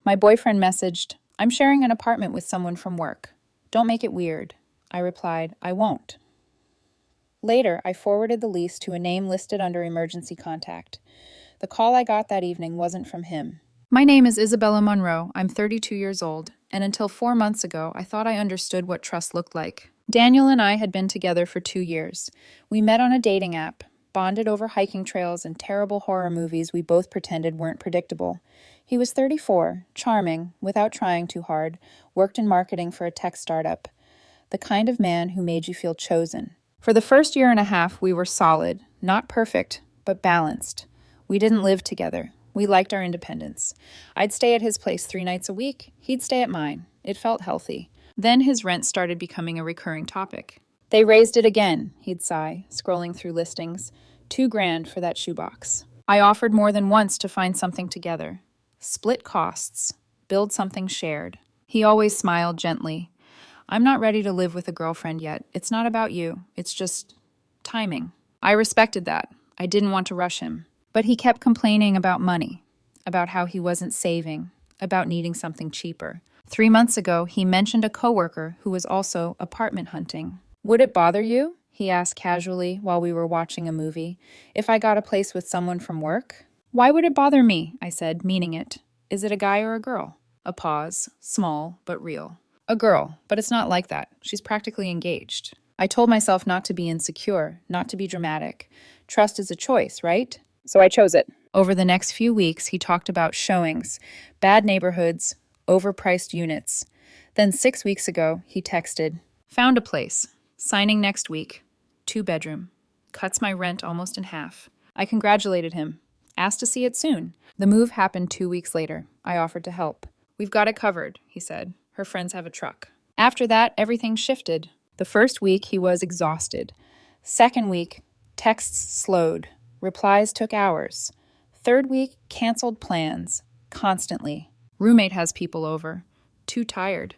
My boyfriend messaged, "I'm sharing an apartment with someone from work. Don't make it weird." I replied, "I won't." Later, I forwarded the lease to a name listed under emergency contact. The call I got that evening wasn't from him. My name is Isabella Monroe. I'm 32 years old, and until 4 months ago, I thought I understood what trust looked like. Daniel and I had been together for 2 years. We met on a dating app, bonded over hiking trails and terrible horror movies we both pretended weren't predictable. He was 34, charming, without trying too hard, worked in marketing for a tech startup. The kind of man who made you feel chosen. For the first year and a half, we were solid, not perfect, but balanced. We didn't live together. We liked our independence. I'd stay at his place 3 nights a week. He'd stay at mine. It felt healthy. Then his rent started becoming a recurring topic. "They raised it again," he'd sigh, scrolling through listings. $2,000 for that shoebox. I offered more than once to find something together. Split costs. Build something shared. He always smiled gently. "I'm not ready to live with a girlfriend yet. It's not about you. It's just timing." I respected that. I didn't want to rush him. But he kept complaining about money, about how he wasn't saving, about needing something cheaper. 3 months ago, he mentioned a coworker who was also apartment hunting. "Would it bother you?" he asked casually while we were watching a movie, "if I got a place with someone from work?" "Why would it bother me?" I said, meaning it. "Is it a guy or a girl?" A pause, small but real. "A girl, but it's not like that. She's practically engaged." I told myself not to be insecure, not to be dramatic. Trust is a choice, right? So I chose it. Over the next few weeks, he talked about showings, bad neighborhoods, overpriced units. Then 6 weeks ago, he texted, "Found a place. Signing next week. 2-bedroom. Cuts my rent almost in half." I congratulated him. Asked to see it soon. The move happened 2 weeks later. I offered to help. "We've got it covered," he said. "Her friends have a truck." After that, everything shifted. The first week, he was exhausted. Second week, texts slowed. Replies took hours. Third week, canceled plans. Constantly. Roommate has people over. Too tired.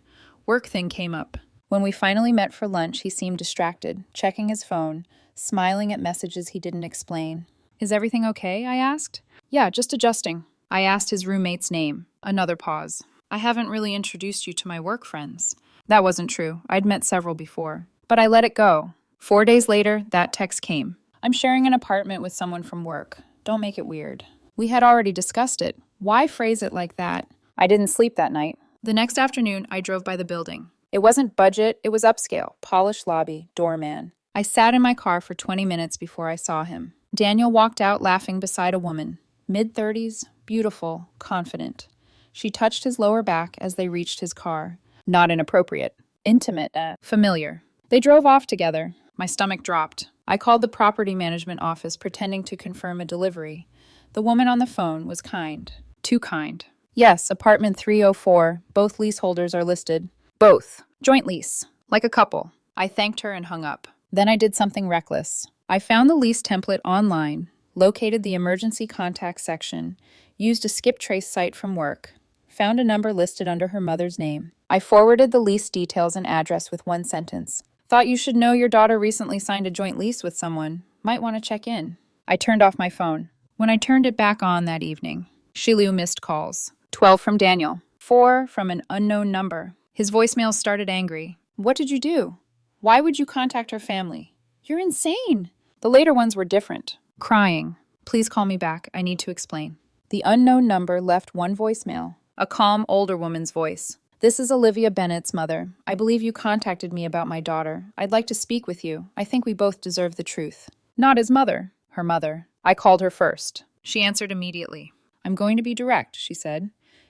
Work thing came up. When we finally met for lunch, he seemed distracted, checking his phone, smiling at messages he didn't explain. "Is everything okay?" I asked. "Yeah, just adjusting." I asked his roommate's name. Another pause. "I haven't really introduced you to my work friends." That wasn't true. I'd met several before. But I let it go. 4 days later, that text came. "I'm sharing an apartment with someone from work. Don't make it weird." We had already discussed it. Why phrase it like that? I didn't sleep that night. The next afternoon, I drove by the building. It wasn't budget, it was upscale, polished lobby, doorman. I sat in my car for 20 minutes before I saw him. Daniel walked out laughing beside a woman. Mid-30s, beautiful, confident. She touched his lower back as they reached his car. Not inappropriate. Intimate. Familiar. They drove off together. My stomach dropped. I called the property management office pretending to confirm a delivery. The woman on the phone was kind. Too kind. "Yes, apartment 304. Both leaseholders are listed." "Both. Joint lease. Like a couple." I thanked her and hung up. Then I did something reckless. I found the lease template online, located the emergency contact section, used a skip trace site from work, found a number listed under her mother's name. I forwarded the lease details and address with one sentence. "Thought you should know your daughter recently signed a joint lease with someone. Might want to check in." I turned off my phone. When I turned it back on that evening, Shilu missed calls. 12 from Daniel. 4 from an unknown number. His voicemail started angry. "What did you do? Why would you contact her family? You're insane." The later ones were different. Crying. "Please call me back. I need to explain." The unknown number left one voicemail. A calm, older woman's voice. "This is Olivia Bennett's mother. I believe you contacted me about my daughter. I'd like to speak with you. I think we both deserve the truth." Not his mother. Her mother. I called her first. She answered immediately. "I'm going to be direct," she said.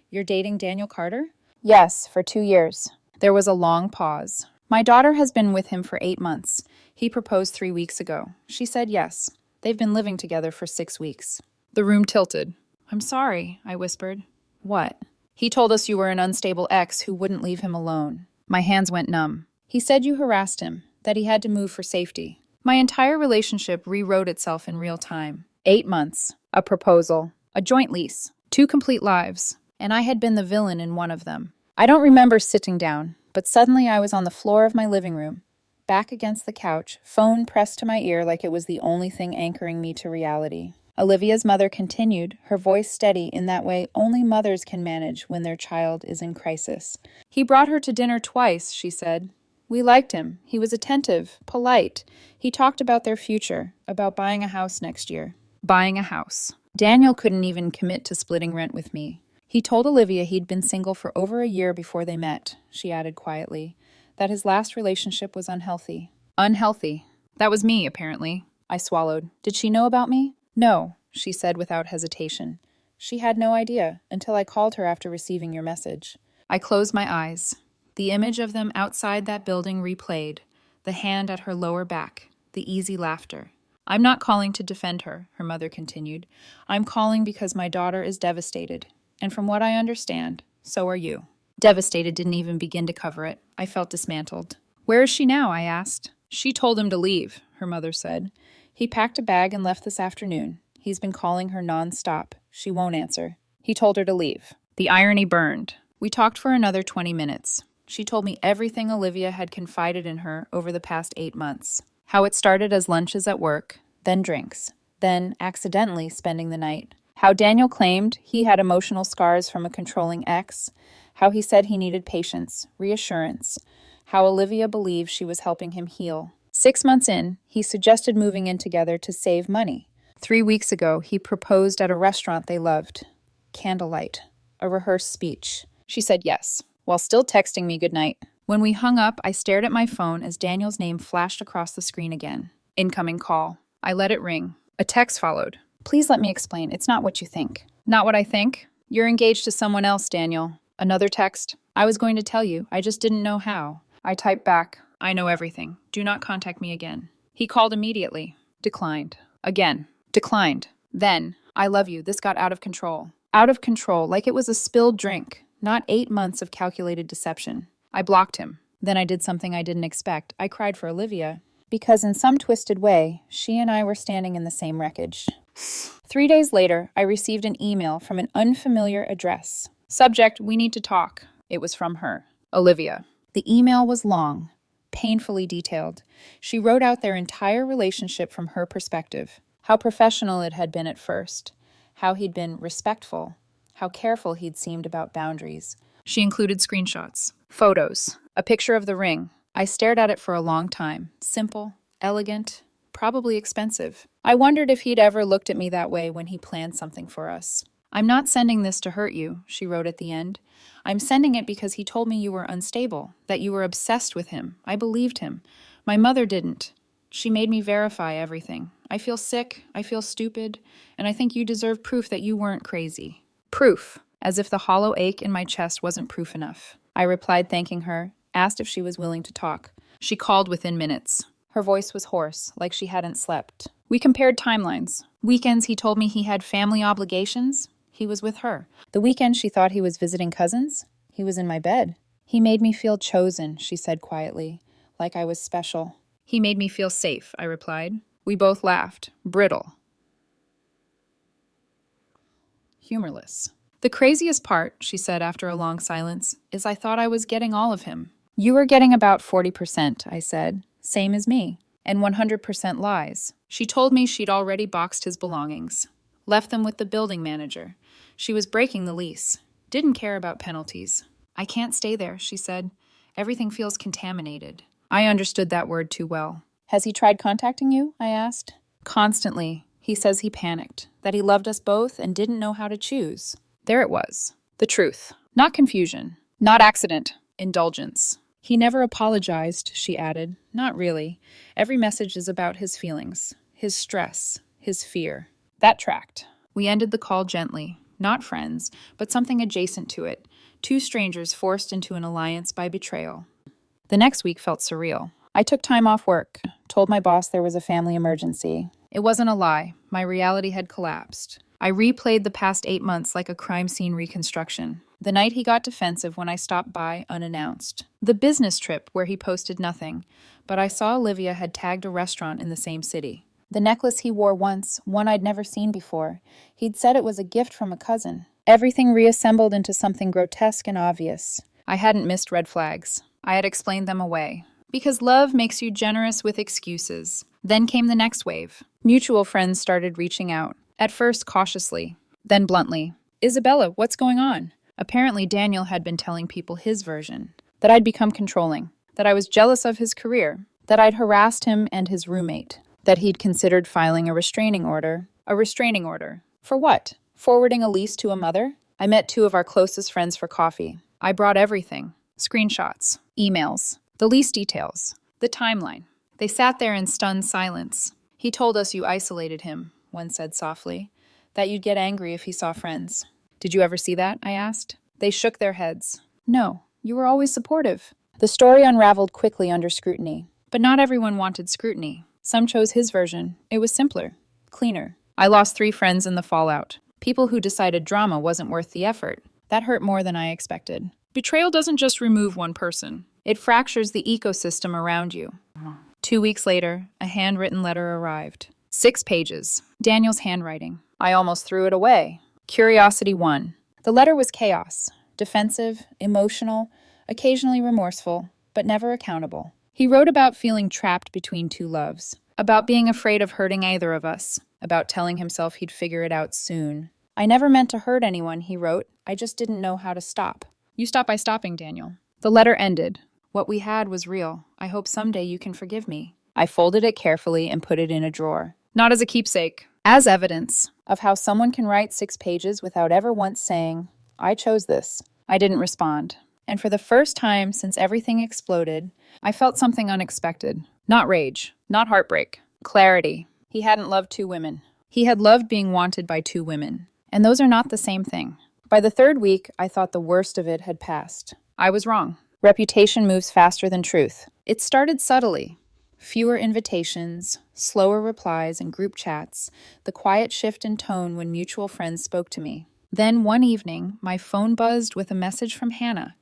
"You're dating Daniel Carter?" "Yes, for 2 years." There was a long pause. "My daughter has been with him for 8 months. He proposed 3 weeks ago. She said yes. They've been living together for 6 weeks." The room tilted. "I'm sorry," I whispered. "What?" "He told us you were an unstable ex who wouldn't leave him alone." My hands went numb. "He said you harassed him, that he had to move for safety." My entire relationship rewrote itself in real time. 8 months, a proposal, a joint lease, 2 complete lives, and I had been the villain in one of them. I don't remember sitting down, but suddenly I was on the floor of my living room, back against the couch, phone pressed to my ear like it was the only thing anchoring me to reality. Olivia's mother continued, her voice steady in that way only mothers can manage when their child is in crisis. He brought her to dinner twice, she said. We liked him. He was attentive, polite. He talked about their future, about buying a house next year. Buying a house. Daniel couldn't even commit to splitting rent with me. He told Olivia he'd been single for over a year before they met, she added quietly, that his last relationship was unhealthy. Unhealthy. That was me, apparently. I swallowed. Did she know about me? No, she said without hesitation. She had no idea until I called her after receiving your message. I closed my eyes. The image of them outside that building replayed, the hand at her lower back, the easy laughter. I'm not calling to defend her, her mother continued. I'm calling because my daughter is devastated. And from what I understand, so are you. Devastated didn't even begin to cover it. I felt dismantled. Where is she now? I asked. She told him to leave, her mother said. He packed a bag and left this afternoon. He's been calling her non-stop. She won't answer. He told her to leave. The irony burned. We talked for another 20 minutes. She told me everything Olivia had confided in her over the past 8 months. How it started as lunches at work, then drinks, then accidentally spending the night. How Daniel claimed he had emotional scars from a controlling ex. How he said he needed patience, reassurance. How Olivia believed she was helping him heal. 6 months in, he suggested moving in together to save money. 3 weeks ago, he proposed at a restaurant they loved. Candlelight. A rehearsed speech. She said yes, while still texting me goodnight. When we hung up, I stared at my phone as Daniel's name flashed across the screen again. Incoming call. I let it ring. A text followed. Please let me explain. It's not what you think. Not what I think? You're engaged to someone else, Daniel. Another text. I was going to tell you. I just didn't know how. I typed back. I know everything. Do not contact me again. He called immediately. Declined. Again. Declined. Then, I love you. This got out of control. Out of control, like it was a spilled drink. Not 8 months of calculated deception. I blocked him. Then I did something I didn't expect. I cried for Olivia. Because in some twisted way, she and I were standing in the same wreckage. 3 days later, I received an email from an unfamiliar address. Subject, we need to talk. It was from her. Olivia. The email was long, painfully detailed. She wrote out their entire relationship from her perspective. How professional it had been at first. How he'd been respectful. How careful he'd seemed about boundaries. She included screenshots, photos, a picture of the ring. I stared at it for a long time. Simple, elegant, probably expensive. I wondered if he'd ever looked at me that way when he planned something for us. I'm not sending this to hurt you, she wrote at the end. I'm sending it because he told me you were unstable, that you were obsessed with him. I believed him. My mother didn't. She made me verify everything. I feel sick, I feel stupid, and I think you deserve proof that you weren't crazy. Proof, as if the hollow ache in my chest wasn't proof enough. I replied thanking her, asked if she was willing to talk. She called within minutes. Her voice was hoarse, like she hadn't slept. We compared timelines. Weekends he told me he had family obligations. He was with her. The weekend she thought he was visiting cousins. He was in my bed. He made me feel chosen, she said quietly, like I was special. He made me feel safe, I replied. We both laughed. Brittle. Humorless. The craziest part, she said after a long silence, is I thought I was getting all of him. You were getting about 40%, I said. Same as me. And 100% lies. She told me she'd already boxed his belongings. Left them with the building manager. She was breaking the lease. Didn't care about penalties. I can't stay there, she said. Everything feels contaminated. I understood that word too well. Has he tried contacting you? I asked. Constantly. He says he panicked, that he loved us both and didn't know how to choose. There it was. The truth. Not confusion. Not accident. Indulgence. He never apologized, she added. Not really. Every message is about his feelings, his stress, his fear. That tracked. We ended the call gently. Not friends, but something adjacent to it. Two strangers forced into an alliance by betrayal. The next week felt surreal. I took time off work, told my boss there was a family emergency. It wasn't a lie. My reality had collapsed. I replayed the past 8 months like a crime scene reconstruction. The night he got defensive when I stopped by unannounced. The business trip where he posted nothing, but I saw Olivia had tagged a restaurant in the same city. The necklace he wore once, one I'd never seen before. He'd said it was a gift from a cousin. Everything reassembled into something grotesque and obvious. I hadn't missed red flags. I had explained them away. Because love makes you generous with excuses. Then came the next wave. Mutual friends started reaching out. At first, cautiously, then bluntly. Isabella, what's going on? Apparently, Daniel had been telling people his version. That I'd become controlling. That I was jealous of his career. That I'd harassed him and his roommate. That he'd considered filing a restraining order. A restraining order. For what? Forwarding a lease to a mother? I met two of our closest friends for coffee. I brought everything. Screenshots. Emails. The lease details. The timeline. They sat there in stunned silence. He told us you isolated him, one said softly. That you'd get angry if he saw friends. Did you ever see that? I asked. They shook their heads. No, you were always supportive. The story unraveled quickly under scrutiny. But not everyone wanted scrutiny. Some chose his version. It was simpler. Cleaner. I lost 3 friends in the fallout. People who decided drama wasn't worth the effort. That hurt more than I expected. Betrayal doesn't just remove one person. It fractures the ecosystem around you. 2 weeks later, a handwritten letter arrived. 6 pages. Daniel's handwriting. I almost threw it away. Curiosity won. The letter was chaos. Defensive, emotional, occasionally remorseful, but never accountable. He wrote about feeling trapped between 2 loves. About being afraid of hurting either of us. About telling himself he'd figure it out soon. I never meant to hurt anyone, he wrote. I just didn't know how to stop. You stop by stopping, Daniel. The letter ended. What we had was real. I hope someday you can forgive me. I folded it carefully and put it in a drawer. Not as a keepsake. As evidence of how someone can write 6 pages without ever once saying, I chose this. I didn't respond. And for the first time since everything exploded, I felt something unexpected. Not rage. Not heartbreak. Clarity. He hadn't loved 2 women. He had loved being wanted by 2 women. And those are not the same thing. By the 3rd week, I thought the worst of it had passed. I was wrong. Reputation moves faster than truth. It started subtly. Fewer invitations, slower replies in group chats, the quiet shift in tone when mutual friends spoke to me. Then one evening, my phone buzzed with a message from Hannah,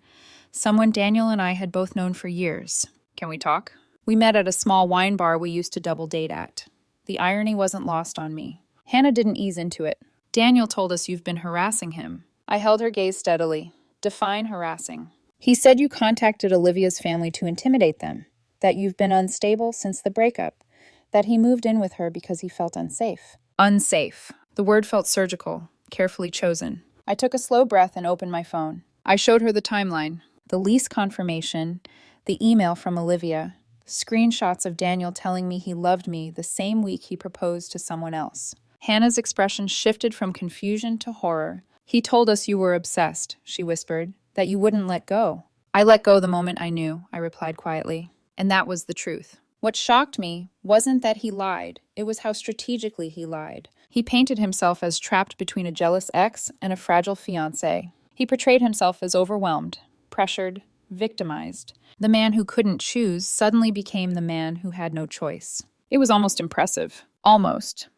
someone Daniel and I had both known for years. Can we talk? We met at a small wine bar we used to double date at. The irony wasn't lost on me. Hannah didn't ease into it. Daniel told us you've been harassing him. I held her gaze steadily. Define harassing. He said you contacted Olivia's family to intimidate them, that you've been unstable since the breakup, that he moved in with her because he felt unsafe. Unsafe. The word felt surgical, carefully chosen. I took a slow breath and opened my phone. I showed her the timeline, the lease confirmation, the email from Olivia, screenshots of Daniel telling me he loved me the same week he proposed to someone else. Hannah's expression shifted from confusion to horror. He told us you were obsessed, she whispered, that you wouldn't let go. I let go the moment I knew, I replied quietly. And that was the truth. What shocked me wasn't that he lied, it was how strategically he lied. He painted himself as trapped between a jealous ex and a fragile fiancé. He portrayed himself as overwhelmed, pressured, victimized. The man who couldn't choose suddenly became the man who had no choice. It was almost impressive. Almost.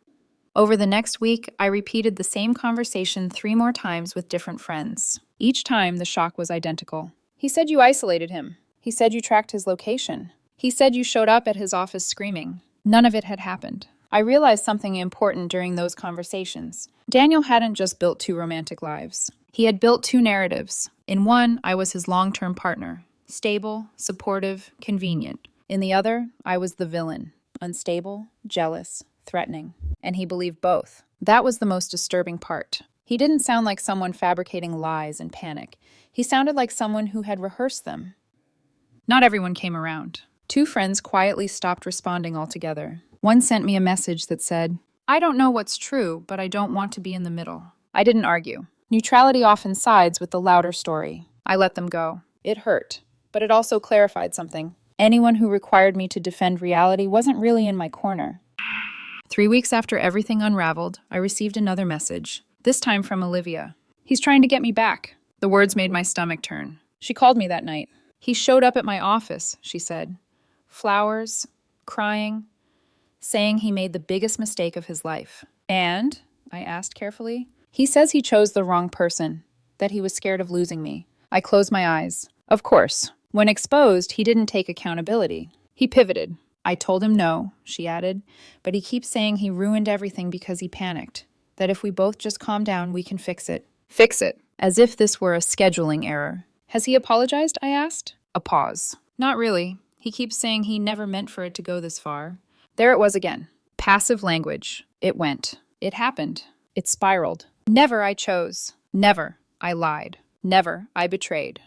Over the next week, I repeated the same conversation 3 more times with different friends. Each time, the shock was identical. He said you isolated him. He said you tracked his location. He said you showed up at his office screaming. None of it had happened. I realized something important during those conversations. Daniel hadn't just built 2 romantic lives. He had built 2 narratives. In one, I was his long-term partner. Stable, supportive, convenient. In the other, I was the villain. Unstable, jealous, threatening. And he believed both. That was the most disturbing part. He didn't sound like someone fabricating lies and panic. He sounded like someone who had rehearsed them. Not everyone came around. 2 friends quietly stopped responding altogether. One sent me a message that said, I don't know what's true, but I don't want to be in the middle. I didn't argue. Neutrality often sides with the louder story. I let them go. It hurt, but it also clarified something. Anyone who required me to defend reality wasn't really in my corner. 3 weeks after everything unraveled, I received another message, this time from Olivia. He's trying to get me back. The words made my stomach turn. She called me that night. He showed up at my office, she said. Flowers, crying, saying he made the biggest mistake of his life. And, I asked carefully, he says he chose the wrong person, that he was scared of losing me. I closed my eyes. Of course, when exposed, he didn't take accountability. He pivoted. I told him no, she added, but he keeps saying he ruined everything because he panicked, that if we both just calm down, we can fix it. Fix it, as if this were a scheduling error. Has he apologized? I asked. A pause. Not really. He keeps saying he never meant for it to go this far. There it was again. Passive language. It went. It happened. It spiraled. Never I chose. Never I lied. Never I betrayed.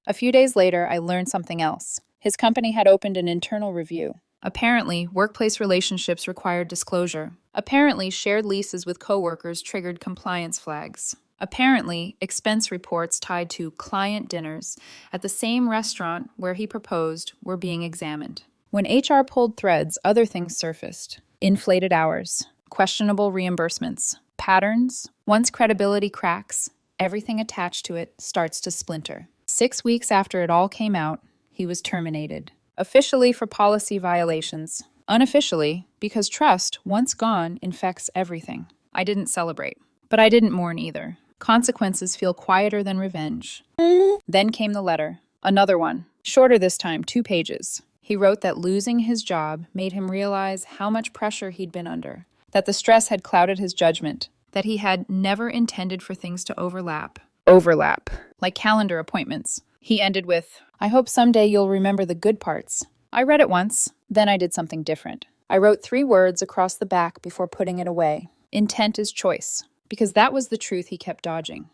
A few days later, I learned something else. His company had opened an internal review. Apparently, workplace relationships required disclosure. Apparently, shared leases with coworkers triggered compliance flags. Apparently, expense reports tied to client dinners at the same restaurant where he proposed were being examined. When HR pulled threads, other things surfaced. Inflated hours, questionable reimbursements, patterns. Once credibility cracks, everything attached to it starts to splinter. 6 weeks after it all came out, he was terminated. Officially for policy violations. Unofficially, because trust, once gone, infects everything. I didn't celebrate, but I didn't mourn either. Consequences feel quieter than revenge. Then came the letter. Another one. Shorter this time, 2 pages. He wrote that losing his job made him realize how much pressure he'd been under, that the stress had clouded his judgment, that he had never intended for things to overlap. Like calendar appointments. He ended with, "I hope someday you'll remember the good parts." I read it once, then I did something different. I wrote 3 words across the back before putting it away. Intent is choice. Because that was the truth he kept dodging.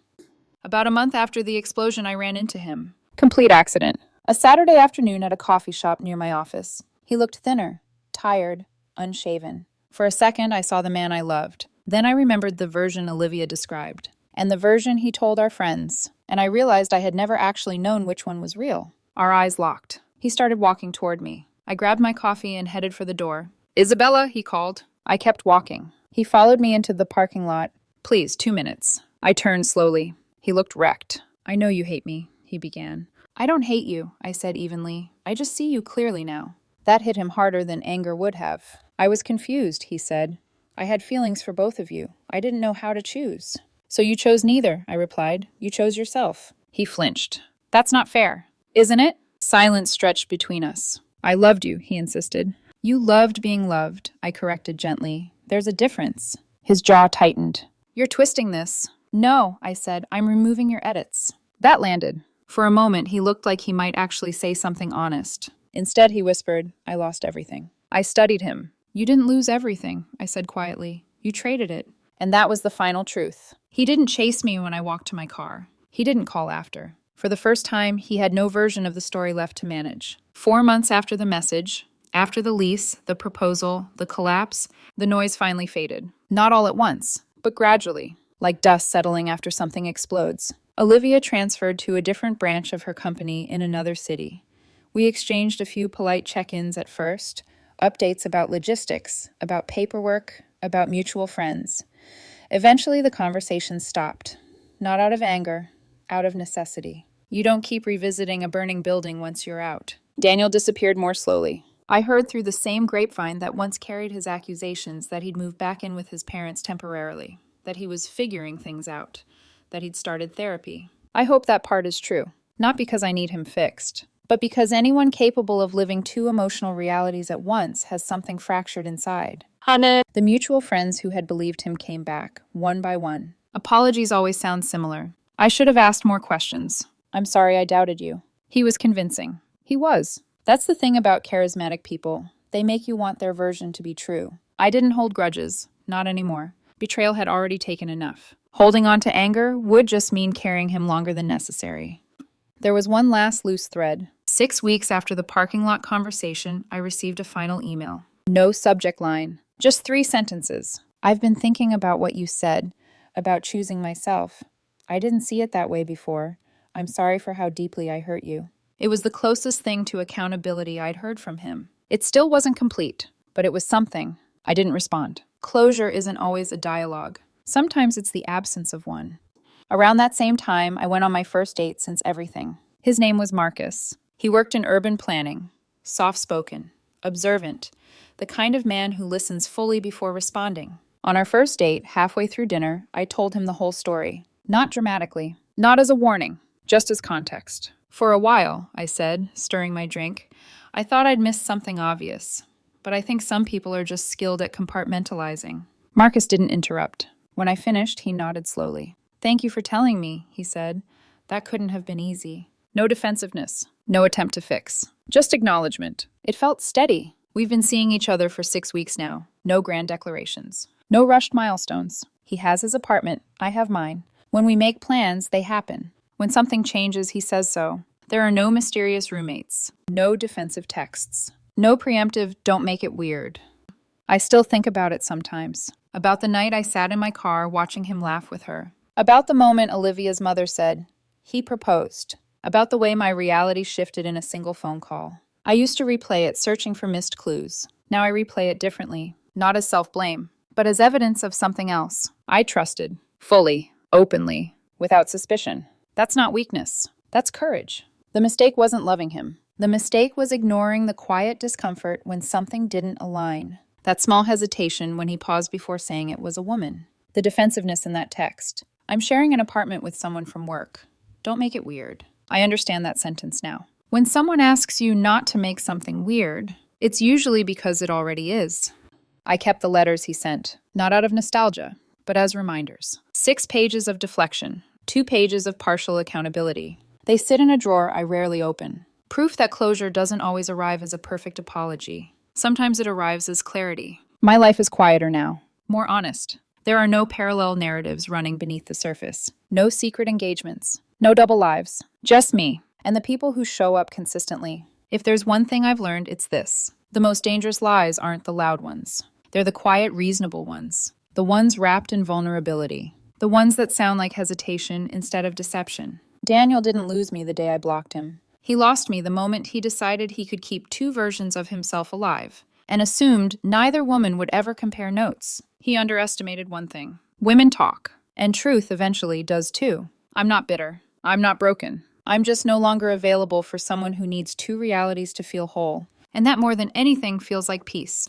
About a month after the explosion, I ran into him. Complete accident. A Saturday afternoon at a coffee shop near my office. He looked thinner, tired, unshaven. For a second, I saw the man I loved. Then I remembered the version Olivia described, and the version he told our friends, and I realized I had never actually known which one was real. Our eyes locked. He started walking toward me. I grabbed my coffee and headed for the door. "Isabella," he called. I kept walking. He followed me into the parking lot. "Please, 2 minutes." I turned slowly. He looked wrecked. "I know you hate me," he began. "I don't hate you," I said evenly. "I just see you clearly now." That hit him harder than anger would have. "I was confused," he said. "I had feelings for both of you. I didn't know how to choose." "So you chose neither," I replied. "You chose yourself." He flinched. "That's not fair." "Isn't it?" Silence stretched between us. "I loved you," he insisted. "You loved being loved," I corrected gently. "There's a difference." His jaw tightened. "You're twisting this." "No," I said. "I'm removing your edits." That landed. For a moment, he looked like he might actually say something honest. Instead, he whispered, "I lost everything." I studied him. "You didn't lose everything," I said quietly. "You traded it." And that was the final truth. He didn't chase me when I walked to my car. He didn't call after. For the first time, he had no version of the story left to manage. 4 months after the message, after the lease, the proposal, the collapse, the noise finally faded. Not all at once, but gradually, like dust settling after something explodes. Olivia transferred to a different branch of her company in another city. We exchanged a few polite check-ins at first, updates about logistics, about paperwork, about mutual friends. Eventually, the conversation stopped. Not out of anger, out of necessity. You don't keep revisiting a burning building once you're out. Daniel disappeared more slowly. I heard through the same grapevine that once carried his accusations that he'd moved back in with his parents temporarily, that he was figuring things out, that he'd started therapy. I hope that part is true. Not because I need him fixed, but because anyone capable of living 2 emotional realities at once has something fractured inside. The mutual friends who had believed him came back, one by one. Apologies always sound similar. I should have asked more questions. "I'm sorry I doubted you." He was convincing. He was. That's the thing about charismatic people. They make you want their version to be true. I didn't hold grudges. Not anymore. Betrayal had already taken enough. Holding on to anger would just mean carrying him longer than necessary. There was one last loose thread. 6 weeks after the parking lot conversation, I received a final email. No subject line. Just 3 sentences. "I've been thinking about what you said, about choosing myself. I didn't see it that way before. I'm sorry for how deeply I hurt you." It was the closest thing to accountability I'd heard from him. It still wasn't complete, but it was something. I didn't respond. Closure isn't always a dialogue. Sometimes it's the absence of one. Around that same time, I went on my first date since everything. His name was Marcus. He worked in urban planning. Soft-spoken. Observant. The kind of man who listens fully before responding. On our first date, halfway through dinner, I told him the whole story. Not dramatically. Not as a warning. Just as context. "For a while," I said, stirring my drink, "I thought I'd missed something obvious. But I think some people are just skilled at compartmentalizing." Marcus didn't interrupt. When I finished, he nodded slowly. "Thank you for telling me," he said. "That couldn't have been easy." No defensiveness. No attempt to fix. Just acknowledgement. It felt steady. We've been seeing each other for 6 weeks now. No grand declarations. No rushed milestones. He has his apartment, I have mine. When we make plans, they happen. When something changes, he says so. There are no mysterious roommates, no defensive texts, no preemptive, don't make it weird. I still think about it sometimes. About the night I sat in my car watching him laugh with her. About the moment Olivia's mother said, "He proposed." About the way my reality shifted in a single phone call. I used to replay it, searching for missed clues. Now I replay it differently, not as self-blame, but as evidence of something else. I trusted, fully, openly, without suspicion. That's not weakness. That's courage. The mistake wasn't loving him. The mistake was ignoring the quiet discomfort when something didn't align. That small hesitation when he paused before saying it was a woman. The defensiveness in that text. I'm sharing an apartment with someone from work. Don't make it weird. I understand that sentence now. When someone asks you not to make something weird, it's usually because it already is. I kept the letters he sent, not out of nostalgia, but as reminders. 6 pages of deflection, 2 pages of partial accountability. They sit in a drawer I rarely open. Proof that closure doesn't always arrive as a perfect apology. Sometimes it arrives as clarity. My life is quieter now, more honest. There are no parallel narratives running beneath the surface. No secret engagements. No double lives. Just me, and the people who show up consistently. If there's one thing I've learned, it's this. The most dangerous lies aren't the loud ones. They're the quiet, reasonable ones. The ones wrapped in vulnerability. The ones that sound like hesitation instead of deception. Daniel didn't lose me the day I blocked him. He lost me the moment he decided he could keep 2 versions of himself alive, and assumed neither woman would ever compare notes. He underestimated one thing. Women talk, and truth eventually does too. I'm not bitter. I'm not broken. I'm just no longer available for someone who needs 2 realities to feel whole. And that more than anything feels like peace.